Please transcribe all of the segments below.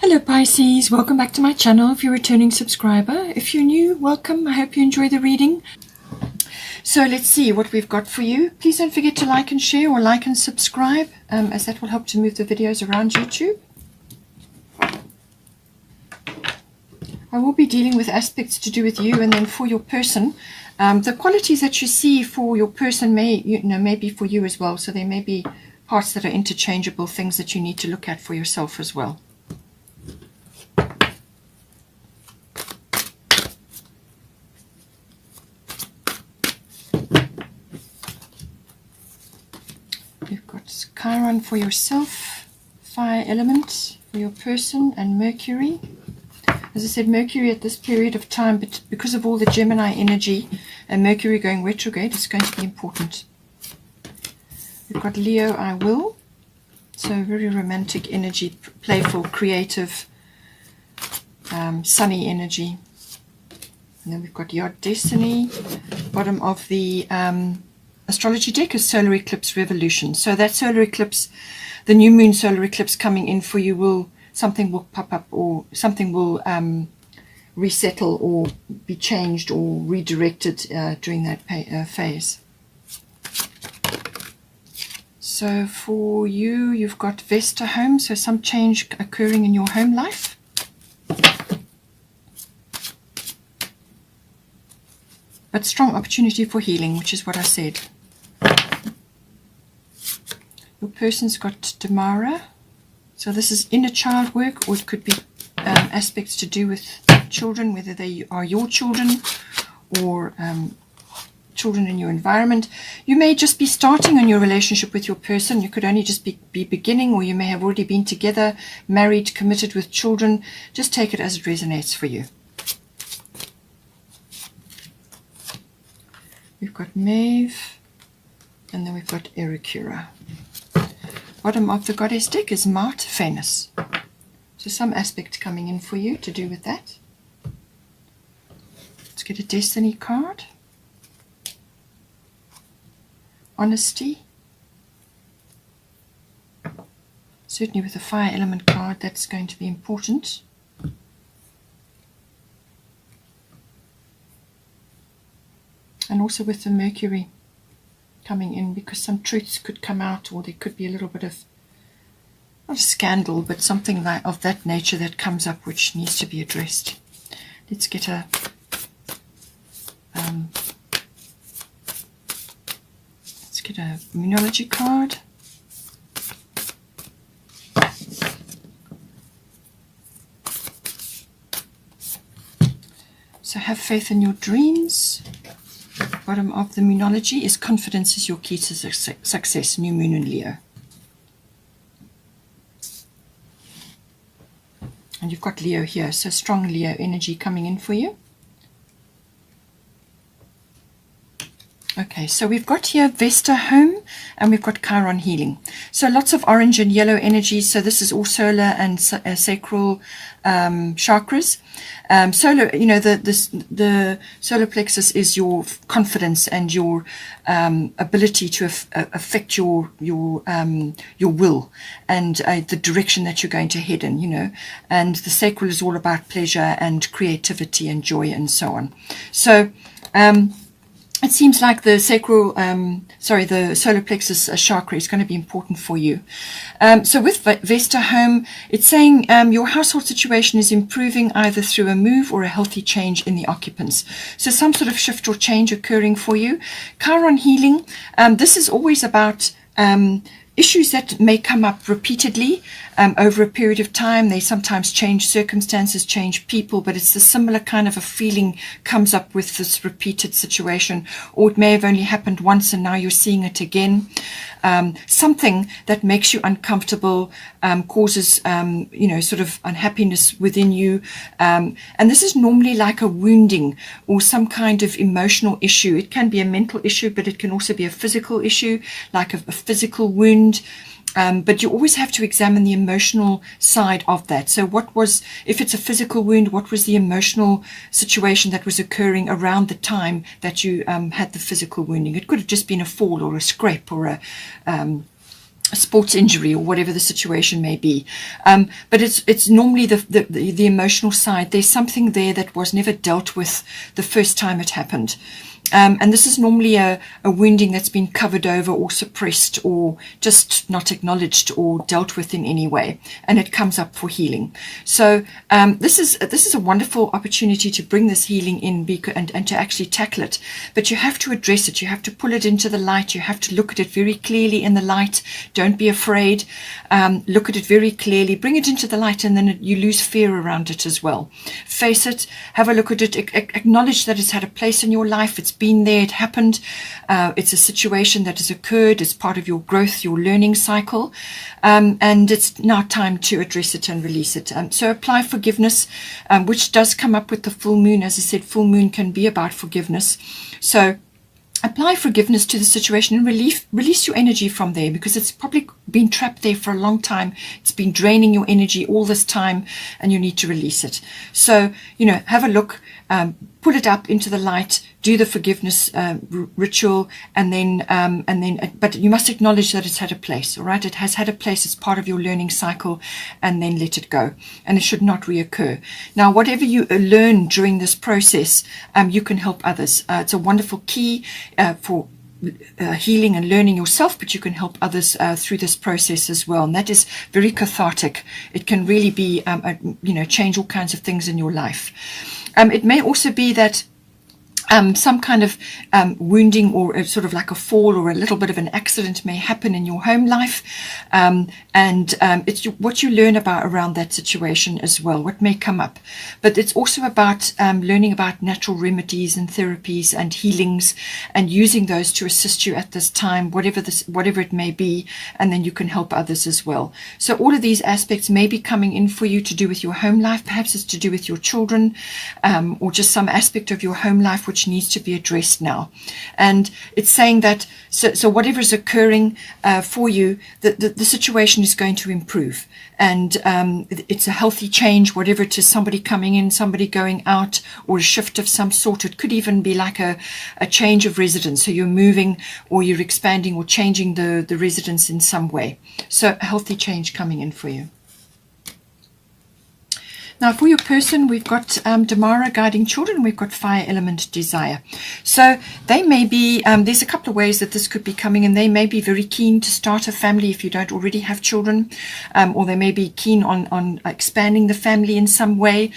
Hello Pisces, welcome back to my channel if you're a returning subscriber. If you're new, welcome. I hope you enjoy the reading. So let's see what we've got for you. Please don't forget to like and share or like and subscribe, as that will help to move the videos around YouTube. I will be dealing with aspects to do with you and then for your person. The qualities that you see for your person may be for you as well. So there may be parts that are interchangeable, things that you need to look at for yourself as well. We've got Chiron for yourself, fire element for your person, and Mercury. As I said, Mercury at this period of time, but because of all the Gemini energy and Mercury going retrograde, it's going to be important. We've got Leo, I will. So very romantic energy, playful, creative, sunny energy. And then we've got Yod Destiny, bottom of the astrology deck is solar eclipse revolution. So that solar eclipse, the new moon solar eclipse coming in for you, something will pop up, or something will resettle or be changed or redirected during that phase. So for you, you've got Vesta home, so some change occurring in your home life. But strong opportunity for healing, which is what I said. Your person's got Damara. So this is inner child work, or it could be aspects to do with children, whether they are your children or children in your environment. You may just be starting on your relationship with your person. You could only just be beginning, or you may have already been together, married, committed with children. Just take it as it resonates for you. We've got Maeve, and then we've got Ericura. Bottom of the goddess deck is Mart, Venus. So some aspect coming in for you to do with that. Let's get a destiny card. Honesty. Certainly with the fire element card, that's going to be important. And also with the Mercury coming in, because some truths could come out, or there could be a little bit of, not a scandal, but something like of that nature that comes up which needs to be addressed. Let's get a Moonology card. So have faith in your dreams. Bottom of the Moonology is confidence is your key to success, new moon in Leo. And you've got Leo here, so strong Leo energy coming in for you. Okay, so we've got here Vesta home, and we've got Chiron healing. So lots of orange and yellow energy. So this is all solar and sacral chakras. Solar, the solar plexus is your confidence and your ability to affect your will and the direction that you're going to head in. And the sacral is all about pleasure and creativity and joy and so on. So it seems like the the solar plexus chakra is going to be important for you. So with Vesta home, it's saying your household situation is improving either through a move or a healthy change in the occupants. So some sort of shift or change occurring for you. Chiron healing, this is always about issues that may come up repeatedly over a period of time. They sometimes change circumstances, change people, but it's a similar kind of a feeling comes up with this repeated situation, or it may have only happened once and now you're seeing it again. Something that makes you uncomfortable, causes sort of unhappiness within you, and this is normally like a wounding or some kind of emotional issue. It can be a mental issue, but it can also be a physical issue, like a physical wound. But you always have to examine the emotional side of that. So if it's a physical wound, what was the emotional situation that was occurring around the time that you had the physical wounding? It could have just been a fall or a scrape or a sports injury or whatever the situation may be. But it's normally the emotional side. There's something there that was never dealt with the first time it happened. And this is normally a wounding that's been covered over or suppressed or just not acknowledged or dealt with in any way, and it comes up for healing. So this is a wonderful opportunity to bring this healing in and to actually tackle it. But you have to address it. You have to pull it into the light. You have to look at it very clearly in the light. Don't be afraid. Look at it very clearly. Bring it into the light, and then you lose fear around it as well. Face it. Have a look at it. Acknowledge that it's had a place in your life. It's been there, it happened, it's a situation that has occurred, it's part of your growth, your learning cycle, and it's now time to address it and release it. So apply forgiveness, which does come up with the full moon. As I said, full moon can be about forgiveness. So apply forgiveness to the situation and release your energy from there, because it's probably been trapped there for a long time. It's been draining your energy all this time, and you need to release it. So, have a look, put it up into the light, do the forgiveness ritual, and then, but you must acknowledge that it's had a place, all right? It has had a place, it's part of your learning cycle, and then let it go. And it should not reoccur. Now, whatever you learn during this process, you can help others. It's a wonderful key for healing and learning yourself, but you can help others through this process as well, and that is very cathartic. It can really be, change all kinds of things in your life. It may also be that some kind of wounding or sort of like a fall or a little bit of an accident may happen in your home life, and it's what you learn about around that situation as well, what may come up. But it's also about learning about natural remedies and therapies and healings, and using those to assist you at this time, whatever it may be, and then you can help others as well. So all of these aspects may be coming in for you to do with your home life. Perhaps it's to do with your children, or just some aspect of your home life which needs to be addressed now. And it's saying that so whatever is occurring for you, the situation is going to improve, and it's a healthy change, whatever it is, somebody coming in, somebody going out, or a shift of some sort. It could even be like a change of residence, so you're moving or you're expanding or changing the residence in some way. So a healthy change coming in for you. Now, for your person, we've got Damara, guiding children. We've got fire element, desire. So they may be, there's a couple of ways that this could be coming in. They may be very keen to start a family if you don't already have children, or they may be keen on expanding the family in some way.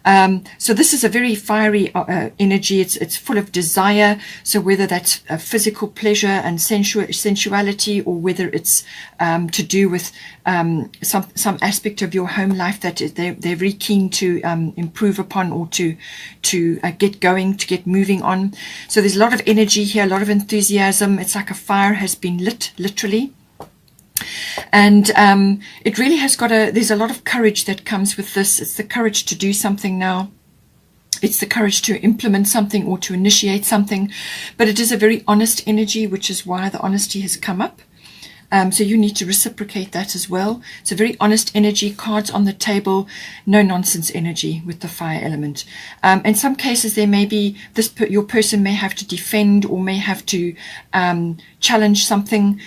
So this is a very fiery energy. It's full of desire. So whether that's physical pleasure and sensuality, or whether it's to do with some aspect of your home life that they're very keen to improve upon, or to get going, to get moving on. So there's a lot of energy here, a lot of enthusiasm. It's like a fire has been lit, literally. And it really has got there's a lot of courage that comes with this. It's the courage to do something now. It's the courage to implement something or to initiate something. But it is a very honest energy, which is why the honesty has come up. So you need to reciprocate that as well. It's a very honest energy, cards on the table, no nonsense energy with the fire element. In some cases, there may be your person may have to defend, or may have to challenge something,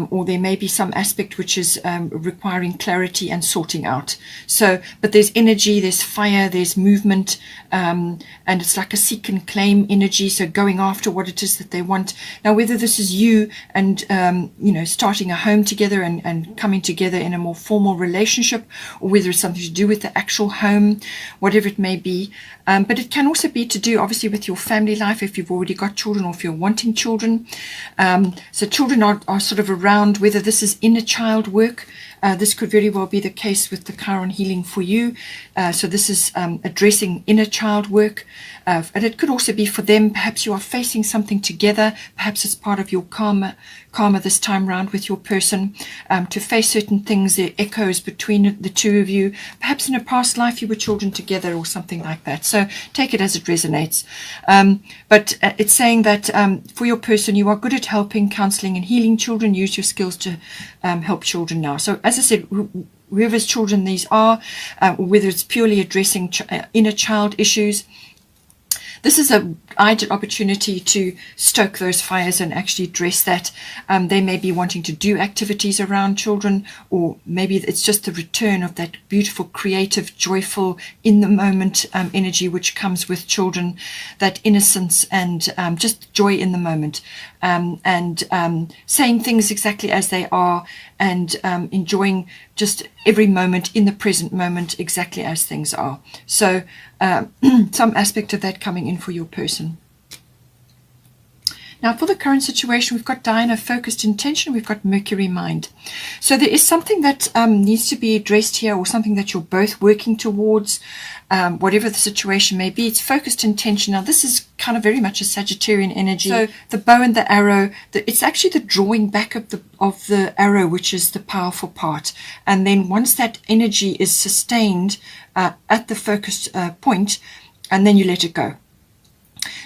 or there may be some aspect which is requiring clarity and sorting out. So, but there's energy, there's fire, there's movement, and it's like a seek and claim energy. So going after what it is that they want. Now, whether this is you and starting a home together and coming together in a more formal relationship, or whether it's something to do with the actual home, whatever it may be. But it can also be to do, obviously, with your family life, if you've already got children, or if you're wanting children. So children are sort of around, whether this is inner child work. This could very well be the case with the Chiron healing for you. So this is addressing inner child work. And it could also be for them. Perhaps you are facing something together. Perhaps it's part of your karma this time round with your person, to face certain things. There are echoes between the two of you. Perhaps in a past life you were children together, or something like that. So take it as it resonates. But it's saying that for your person, you are good at helping, counseling, and healing children. Use your skills to help children now. So as I said, whoever's children these are, whether it's purely addressing inner child issues, this is a ideal opportunity to stoke those fires and actually address that. They may be wanting to do activities around children, or maybe it's just the return of that beautiful, creative, joyful, in the moment energy which comes with children, that innocence and just joy in the moment, and saying things exactly as they are, and enjoying just every moment in the present moment exactly as things are. So some aspect of that coming in for your person. Now, for the current situation, we've got Diana, focused intention. We've got Mercury, mind. So there is something that needs to be addressed here, or something that you're both working towards, whatever the situation may be. It's focused intention. Now, this is kind of very much a Sagittarian energy. So the bow and the arrow, it's actually the drawing back of the arrow, which is the powerful part. And then once that energy is sustained at the focused point, and then you let it go.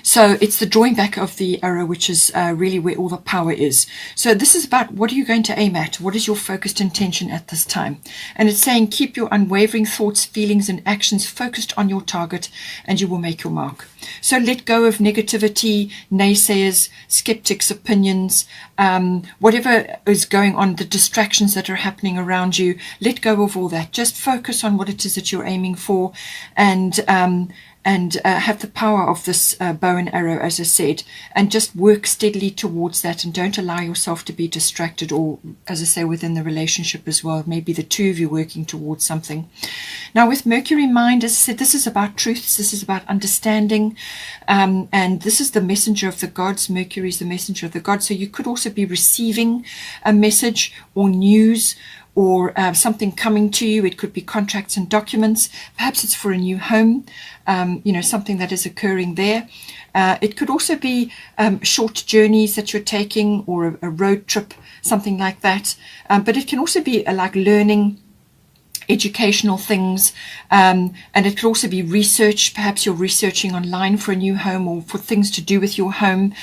So it's the drawing back of the arrow, which is really where all the power is. So this is about, what are you going to aim at? What is your focused intention at this time? And it's saying, keep your unwavering thoughts, feelings, and actions focused on your target, and you will make your mark. So let go of negativity, naysayers, skeptics' opinions, whatever is going on, the distractions that are happening around you. Let go of all that. Just focus on what it is that you're aiming for, and have the power of this bow and arrow, as I said, and just work steadily towards that, and don't allow yourself to be distracted, or, as I say, within the relationship as well, maybe the two of you working towards something. Now, with Mercury, mind, as I said, this is about truths, this is about understanding, and this is the messenger of the gods. Mercury is the messenger of the gods, so you could also be receiving a message or news, or something coming to you. It could be contracts and documents. Perhaps it's for a new home, something that is occurring there. It could also be short journeys that you're taking, or a road trip, something like that. But it can also be like learning, educational things, and it could also be research. Perhaps you're researching online for a new home, or for things to do with your home.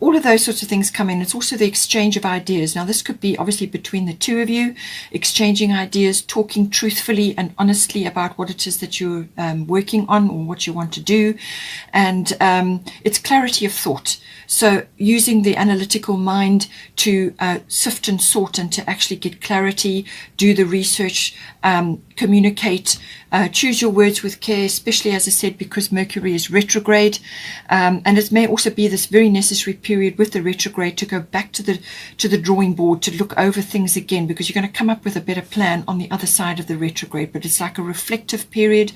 All of those sorts of things come in. It's also the exchange of ideas. Now, this could be obviously between the two of you, exchanging ideas, talking truthfully and honestly about what it is that you're working on, or what you want to do. And it's clarity of thought. So using the analytical mind to sift and sort, and to actually get clarity, do the research, communicate, choose your words with care, especially, as I said, because Mercury is retrograde. And it may also be this very necessary period with the retrograde to go back to the drawing board, to look over things again, because you're going to come up with a better plan on the other side of the retrograde. But it's like a reflective period.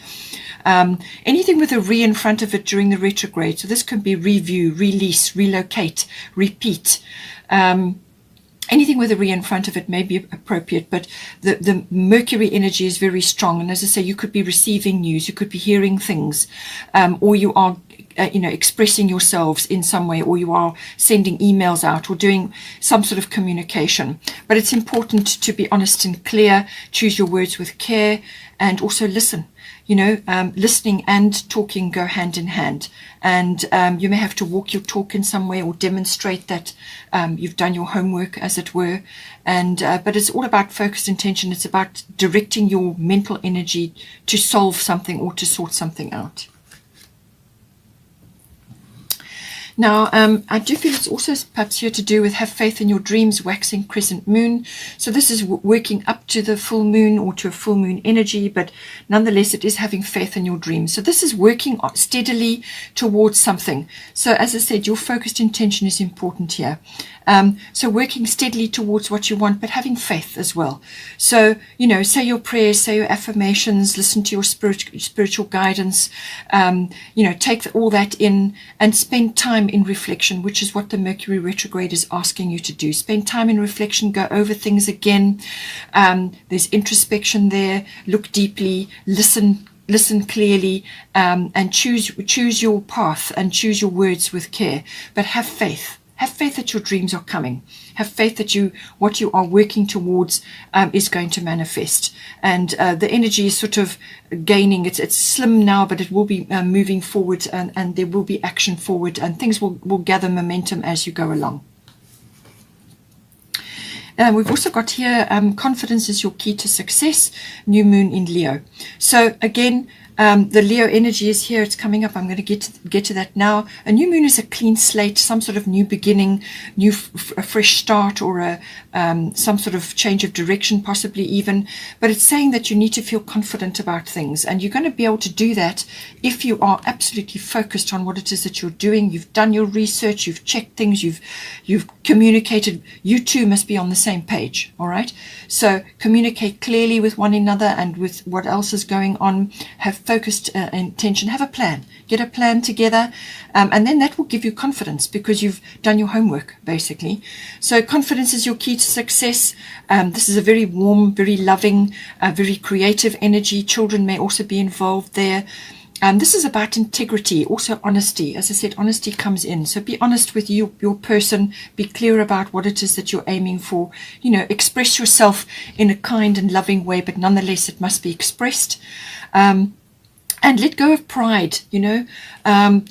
Anything with a re in front of it during the retrograde. So this could be review, release, relocate, repeat. Anything with a re in front of it may be appropriate, but the Mercury energy is very strong. And as I say, you could be receiving news, you could be hearing things, or you are expressing yourselves in some way, or you are sending emails out, or doing some sort of communication. But it's important to be honest and clear, choose your words with care, and also listen. Listening and talking go hand in hand. And you may have to walk your talk in some way, or demonstrate that you've done your homework, as it were. And but it's all about focused intention. It's about directing your mental energy to solve something, or to sort something out. Now, I do feel it's also perhaps here to do with have faith in your dreams, waxing crescent moon. So this is working up to the full moon, or to a full moon energy, but nonetheless, it is having faith in your dreams. So this is working steadily towards something. So as I said, your focused intention is important here. So working steadily towards what you want, but having faith as well. So, say your prayers, say your affirmations, listen to your spiritual guidance, take all that in, and spend time in reflection, which is what the Mercury retrograde is asking you to do. Spend time in reflection, go over things again. There's introspection there. Look deeply, listen clearly, and choose your path, and choose your words with care. But have faith. Have faith that your dreams are coming. Have faith that what you are working towards is going to manifest. And the energy is sort of gaining. It's slim now, but it will be moving forward, and there will be action forward, and things will gather momentum as you go along. We've also got here, confidence is your key to success, new moon in Leo. So again, The Leo energy is here. It's coming up. I'm going to get to that now. A new moon is a clean slate, some sort of new beginning, a fresh start, or some sort of change of direction, possibly even. But it's saying that you need to feel confident about things, and you're going to be able to do that if you are absolutely focused on what it is that you're doing. You've done your research, you've checked things, you've communicated. You two must be on the same page. All right. So communicate clearly with one another and with what else is going on. Have focused intention. Have a plan. Get a plan together, and then that will give you confidence because you've done your homework, basically. So confidence is your key to success. This is a very warm, very loving, very creative energy. Children may also be involved there. This is about integrity, also honesty. As I said, honesty comes in. So be honest with your person. Be clear about what it is that you're aiming for. You know, express yourself in a kind and loving way, but nonetheless, it must be expressed. And let go of pride. You know,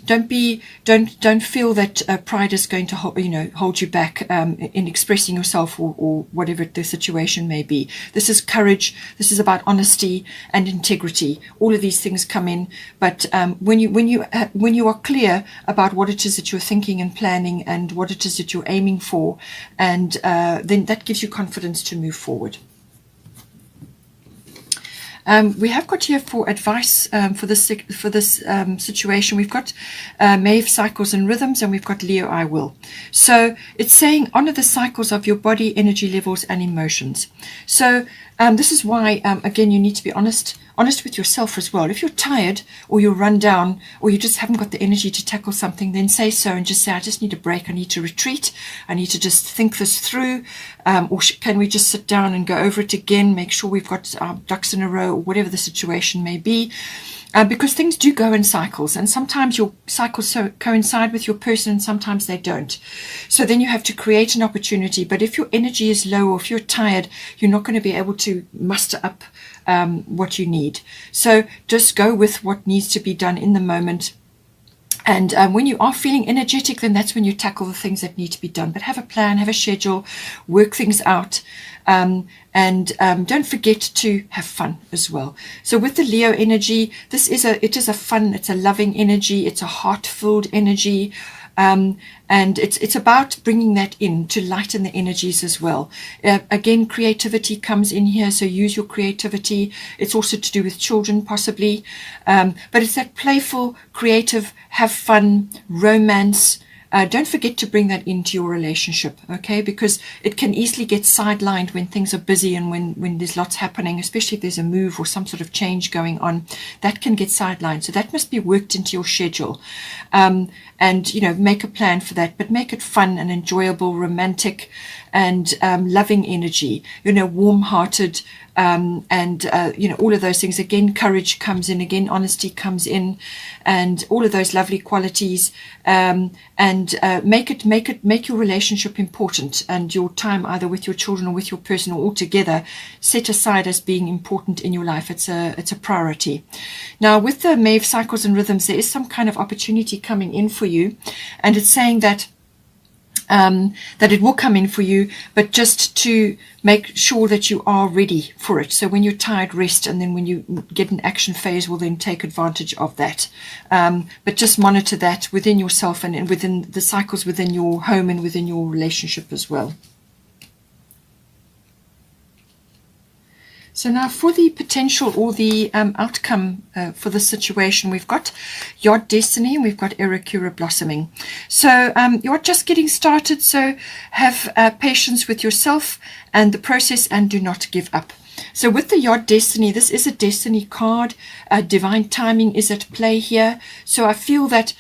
don't feel that pride is going to hold you back in expressing yourself or whatever the situation may be. This is courage. This is about honesty and integrity. All of these things come in. But when you are clear about what it is that you're thinking and planning and what it is that you're aiming for, and then that gives you confidence to move forward. We have got here for advice for this situation. We've got Maeve cycles and rhythms, and we've got Leo I will. So it's saying honor the cycles of your body, energy levels, and emotions. So this is why again you need to be honest with yourself as well. If you're tired or you're run down or you just haven't got the energy to tackle something, then say so and just say, I just need a break. I need to retreat. I need to just think this through. Or can we just sit down and go over it again, make sure we've got our ducks in a row, or whatever the situation may be. Because things do go in cycles, and sometimes your cycles coincide with your person and sometimes they don't. So then you have to create an opportunity. But if your energy is low or if you're tired, you're not going to be able to muster up what you need. So just go with what needs to be done in the moment. And when you are feeling energetic, then that's when you tackle the things that need to be done. But have a plan, have a schedule, work things out. And don't forget to have fun as well. So with the Leo energy, it is a fun, it's a loving energy, it's a heart-filled energy. And it's about bringing that in to lighten the energies as well. Again, creativity comes in here, so use your creativity. It's also to do with children, possibly. But it's that playful, creative, have fun, romance. Don't forget to bring that into your relationship, okay? Because it can easily get sidelined when things are busy and when there's lots happening, especially if there's a move or some sort of change going on. That can get sidelined. So that must be worked into your schedule. And, you know, make a plan for that, but make it fun and enjoyable, romantic and loving energy, you know, warm-hearted, and you know, all of those things. Again, courage comes in, again, honesty comes in, and all of those lovely qualities. And make your relationship important, and your time either with your children or with your person or all together set aside as being important in your life. It's a priority. Now, with the Maeve cycles and rhythms, there is some kind of opportunity coming in for you, and it's saying that it will come in for you, but just to make sure that you are ready for it. So when you're tired, rest, and then when you get an action phase, will then take advantage of that. But just monitor that within yourself and within the cycles within your home and within your relationship as well. So now for the potential or the outcome for the situation, we've got Yod Destiny and we've got Erekura blossoming. So you're just getting started, so have patience with yourself and the process and do not give up. So with the Yod Destiny, this is a destiny card. Divine timing is at play here. So I feel that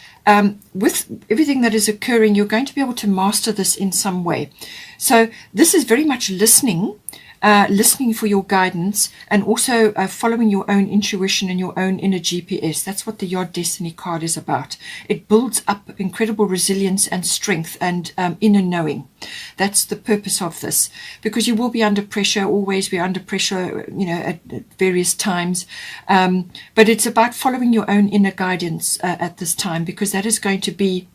with everything that is occurring, you're going to be able to master this in some way. So this is very much listening for your guidance, and also following your own intuition and your own inner GPS. That's what the Yod Destiny card is about. It builds up incredible resilience and strength and inner knowing. That's the purpose of this, because you will be under pressure, always be under pressure, you know, at various times. But it's about following your own inner guidance at this time, because that is going to be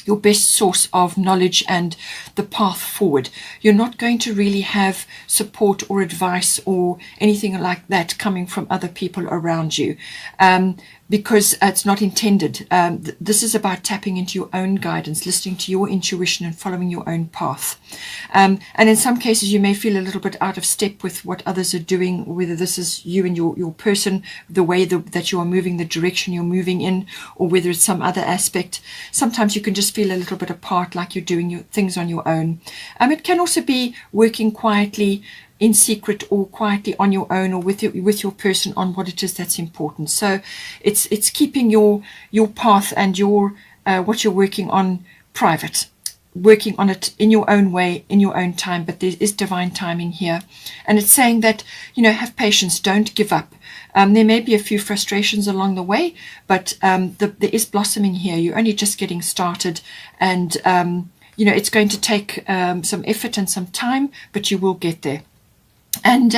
your best source of knowledge and the path forward. You're not going to really have support or advice or anything like that coming from other people around you, because it's not intended. This is about tapping into your own guidance, listening to your intuition and following your own path. And in some cases you may feel a little bit out of step with what others are doing, whether this is you and your person, the way that you are moving, the direction you're moving in, or whether it's some other aspect. Sometimes you can just feel a little bit apart, like you're doing your things on your own. It can also be working quietly in secret or quietly on your own or with your person on what it is that's important. So it's keeping your path and your what you're working on private, working on it in your own way, in your own time. But there is divine timing here, and it's saying that, have patience, don't give up. There may be a few frustrations along the way, but there is blossoming here. You're only just getting started, and it's going to take some effort and some time, but you will get there. And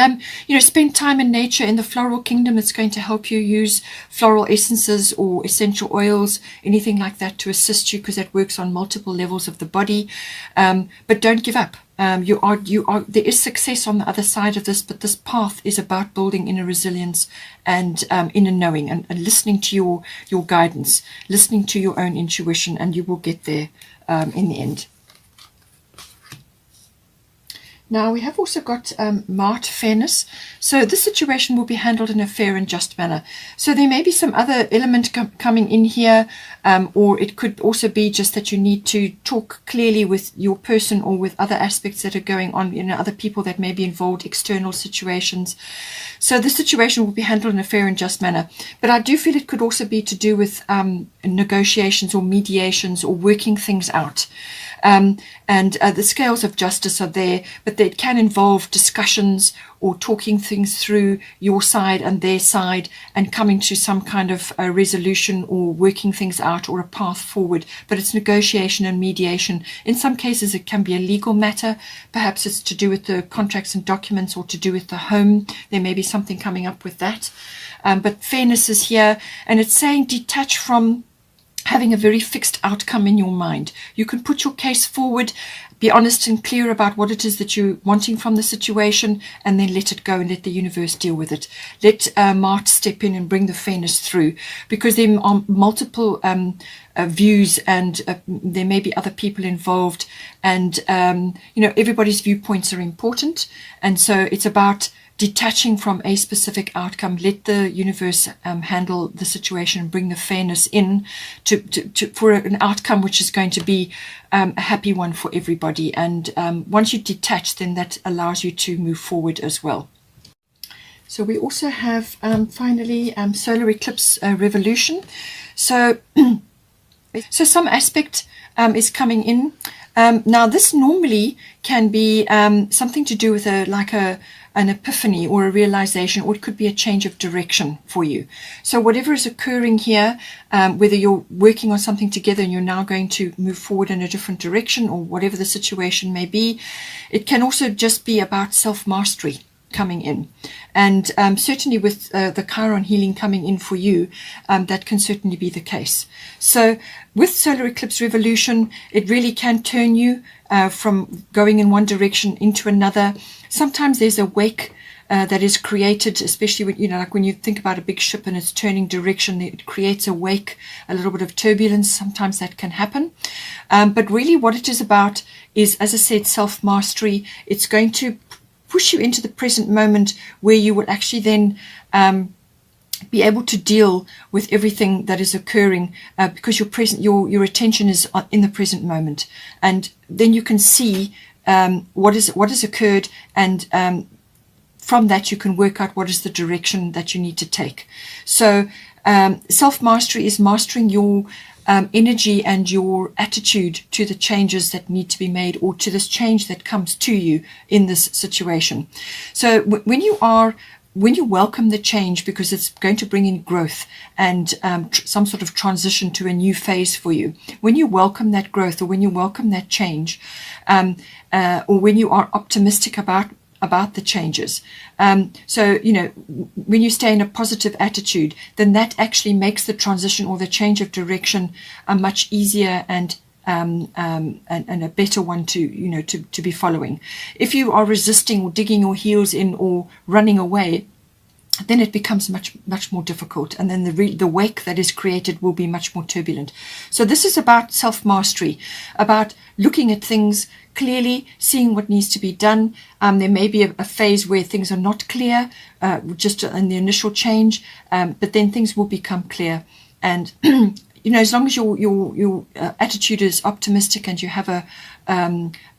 spend time in nature, in the floral kingdom. It's going to help you use floral essences or essential oils, anything like that, to assist you, because that works on multiple levels of the body. But don't give up. You are there is success on the other side of this, but this path is about building inner resilience and inner knowing, and listening to your guidance, listening to your own intuition, and you will get there in the end. Now we have also got Mart fairness. So this situation will be handled in a fair and just manner. So there may be some other element coming in here, or it could also be just that you need to talk clearly with your person or with other aspects that are going on, other people that may be involved, external situations. So the situation will be handled in a fair and just manner. But I do feel it could also be to do with negotiations or mediations or working things out. And the scales of justice are there, but it can involve discussions or talking things through, your side and their side, and coming to some kind of a resolution or working things out or a path forward. But it's negotiation and mediation. In some cases it can be a legal matter. Perhaps it's to do with the contracts and documents, or to do with the home. There may be something coming up with that. But fairness is here, and it's saying detach from having a very fixed outcome in your mind. You can put your case forward, be honest and clear about what it is that you're wanting from the situation, and then let it go and let the universe deal with it. Let Mart step in and bring the fairness through, because there are multiple views, and there may be other people involved, and everybody's viewpoints are important, and so it's about detaching from a specific outcome. Let the universe handle the situation and bring the fairness in for an outcome which is going to be a happy one for everybody. And once you detach, then that allows you to move forward as well. So we also have finally solar eclipse revolution. So some aspect is coming in. Now this normally can be something to do with an epiphany or a realization, or it could be a change of direction for you. So whatever is occurring here, whether you're working on something together and you're now going to move forward in a different direction, or whatever the situation may be, it can also just be about self-mastery coming in. And certainly with the Chiron healing coming in for you, that can certainly be the case. So with solar eclipse revolution, it really can turn you from going in one direction into another. Sometimes there's a wake that is created, especially when, like when you think about a big ship and it's turning direction, it creates a wake, a little bit of turbulence. Sometimes that can happen. But really what it is about is, as I said, self-mastery. It's going to push you into the present moment, where you will actually then be able to deal with everything that is occurring, because your attention is in the present moment, and then you can see what has occurred, and from that you can work out what is the direction that you need to take. So self-mastery is mastering your energy and your attitude to the changes that need to be made, or to this change that comes to you in this situation. So when you welcome the change, because it's going to bring in growth and some sort of transition to a new phase for you, when you welcome that growth, or when you welcome that change, or when you are optimistic about the changes, so when you stay in a positive attitude, then that actually makes the transition or the change of direction much easier and and a better one to, you know, to be following. If you are resisting or digging your heels in or running away, then it becomes much more difficult, and then the wake that is created will be much more turbulent. So this is about self-mastery, about looking at things clearly, seeing what needs to be done. There may be a phase where things are not clear, just in the initial change, but then things will become clear. And you know, as long as your attitude is optimistic and you have a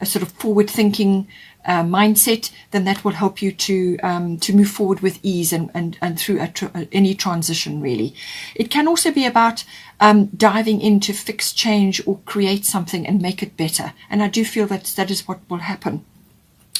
sort of forward-thinking mindset, then that will help you to move forward with ease and through any transition, really. It can also be about diving in to fix, change, or create something and make it better. And I do feel that is what will happen.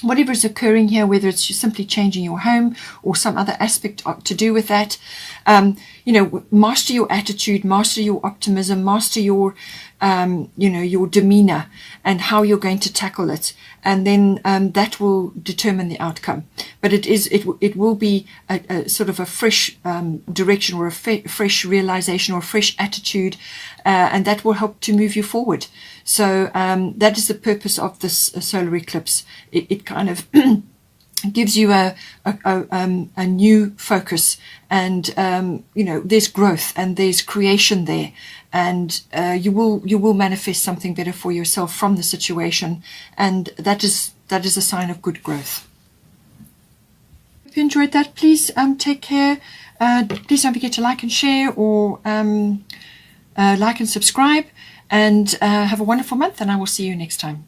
Whatever is occurring here, whether it's simply changing your home or some other aspect to do with that, you know, master your attitude, master your optimism, master your, you know, your demeanor and how you're going to tackle it. And then that will determine the outcome. But it will be a sort of a fresh direction, or a fresh realization, or a fresh attitude, and that will help to move you forward. So that is the purpose of this solar eclipse. It kind of gives you a new focus, and you know, there's growth and there's creation there, and you will manifest something better for yourself from the situation, and that is a sign of good growth. If you enjoyed that, please take care. Please don't forget to like and share, or like and subscribe, and have a wonderful month, and I will see you next time.